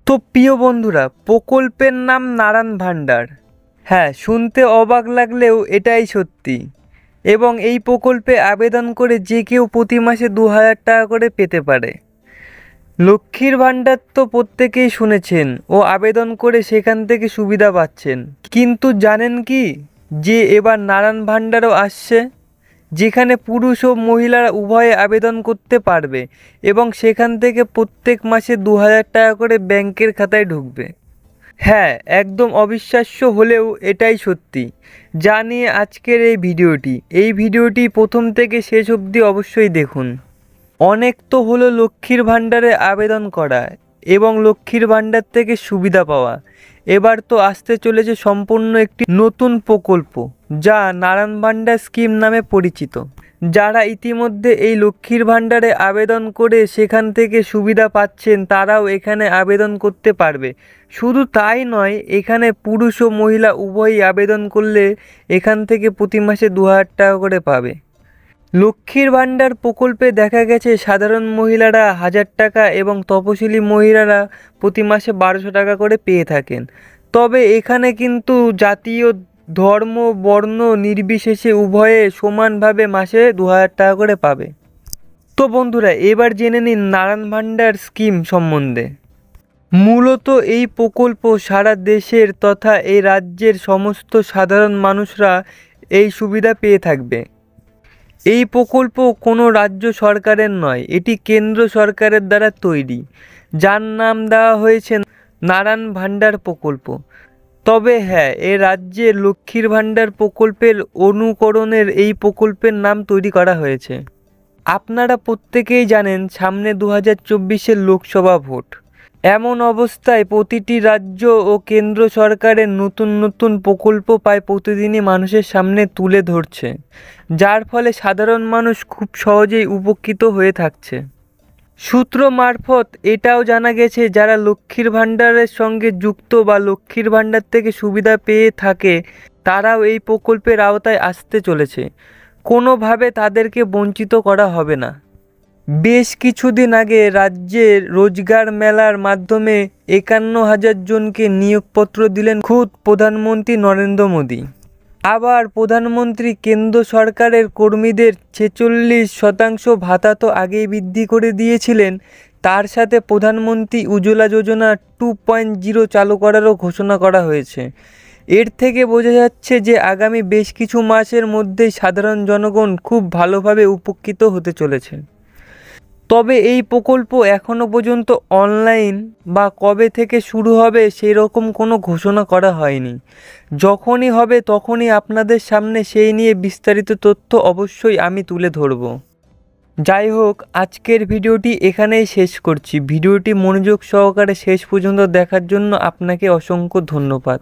তো প্রিয় বন্ধুরা, প্রকল্পের নাম নারায়ণ ভান্ডার। হ্যাঁ, শুনতে অবাক লাগলেও এটাই সত্যি। এবং এই প্রকল্পে আবেদন করে যে কেউ প্রতি মাসে 2000 টাকা করে পেতে পারে। লক্ষ্মীর ভান্ডার তো প্রত্যেকেই শুনেছেন ও আবেদন করে সেখান থেকে সুবিধা পাচ্ছেন, কিন্তু জানেন কি যে এবার নারায়ণ ভান্ডারও আসছে, যেখানে পুরুষ ও মহিলারা উভয়ে আবেদন করতে পারবে এবং সেখান থেকে প্রত্যেক মাসে 2000 টাকা করে ব্যাংকের খাতায় ঢুকবে। হ্যাঁ, একদম অবিশ্বাস্য হলেও এটাই সত্যি। যা নিয়ে আজকের এই ভিডিওটি প্রথম থেকে শেষ অবধি অবশ্যই দেখুন। অনেক তো হলো লক্ষ্মীর ভাণ্ডারে আবেদন করা এবং লক্ষ্মীর ভাণ্ডার থেকে সুবিধা পাওয়া। এবার তো আসতে চলেছে সম্পূর্ণ একটি নতুন প্রকল্প, যা নারায়ণ ভাণ্ডার স্কিম নামে পরিচিত। যারা ইতিমধ্যে এই লক্ষ্মীর ভাণ্ডারে আবেদন করে সেখান থেকে সুবিধা পাচ্ছেন, তারাও এখানে আবেদন করতে পারবে। শুধু তাই নয়, এখানে পুরুষ ও মহিলা উভয়ই আবেদন করলে এখান থেকে প্রতি মাসে 2000 টাকা করে পাবে। লক্ষ্মীর ভাণ্ডার প্রকল্পে দেখা গেছে সাধারণ মহিলারা 1000 টাকা এবং তপশিলি মহিলারা প্রতি মাসে 1200 টাকা করে পেয়ে থাকেন। তবে এখানে কিন্তু জাতীয়, ধর্ম, বর্ণ নির্বিশেষে উভয়ে সমানভাবে মাসে 2000 টাকা করে পাবে। তো বন্ধুরা, এবার জেনে নিন নারায়ণ ভাণ্ডার স্কিম সম্বন্ধে। মূলত এই প্রকল্প সারা দেশের তথা এই রাজ্যের সমস্ত সাধারণ মানুষরা এই সুবিধা পেয়ে থাকবে। এই প্রকল্প কোনো রাজ্য সরকারের নয়, এটি কেন্দ্র সরকারের দ্বারা তৈরি, যার নাম দেওয়া হয়েছে নারায়ণ ভাণ্ডার প্রকল্প। তবে হ্যাঁ, এ রাজ্যে লক্ষ্মীর ভাণ্ডার প্রকল্পের অনুকরণের এই প্রকল্পের নাম তৈরি করা হয়েছে। আপনারা প্রত্যেকেই জানেন সামনে 2024-এর লোকসভা ভোট। এমন অবস্থায় প্রতিটি রাজ্য ও কেন্দ্র সরকারের নতুন নতুন প্রকল্প প্রায় প্রতিদিনই মানুষের সামনে তুলে ধরছে, যার ফলে সাধারণ মানুষ খুব সহজেই উপকৃত হয়ে থাকছে। সূত্র মারফত এটাও জানা গেছে, যারা লক্ষ্মীর ভাণ্ডারের সঙ্গে যুক্ত বা লক্ষ্মীর ভাণ্ডার থেকে সুবিধা পেয়ে থাকে, তারাও এই প্রকল্পের আওতায় আসতে চলেছে। কোনোভাবে তাদেরকে বঞ্চিত করা হবে না। বেশ কিছুদিন আগে রাজ্যের রোজগার মেলার মাধ্যমে 51,000 জনকে নিয়োগপত্র দিলেন খুদ প্রধানমন্ত্রী নরেন্দ্র মোদী। আবার প্রধানমন্ত্রী কেন্দ্র সরকারের কর্মীদের 46% ভাতা তো আগেই বৃদ্ধি করে দিয়েছিলেন, তার সাথে প্রধানমন্ত্রী উজ্জ্বলা যোজনা 2.0 চালু করারও ঘোষণা করা হয়েছে। এর থেকে বোঝা যাচ্ছে যে আগামী বেশ কিছু মাসের মধ্যেই সাধারণ জনগণ খুব ভালোভাবে উপকৃত হতে চলেছে। তবে এই প্রকল্প এখনও পর্যন্ত অনলাইন বা কবে থেকে শুরু হবে সেই রকম কোনো ঘোষণা করা হয়নি। যখনই হবে তখনই আপনাদের সামনে সেই নিয়ে বিস্তারিত তথ্য অবশ্যই আমি তুলে ধরব। যাই হোক, আজকের ভিডিওটি এখানেই শেষ করছি। ভিডিওটি মনোযোগ সহকারে শেষ পর্যন্ত দেখার জন্য আপনাকে অসংখ্য ধন্যবাদ।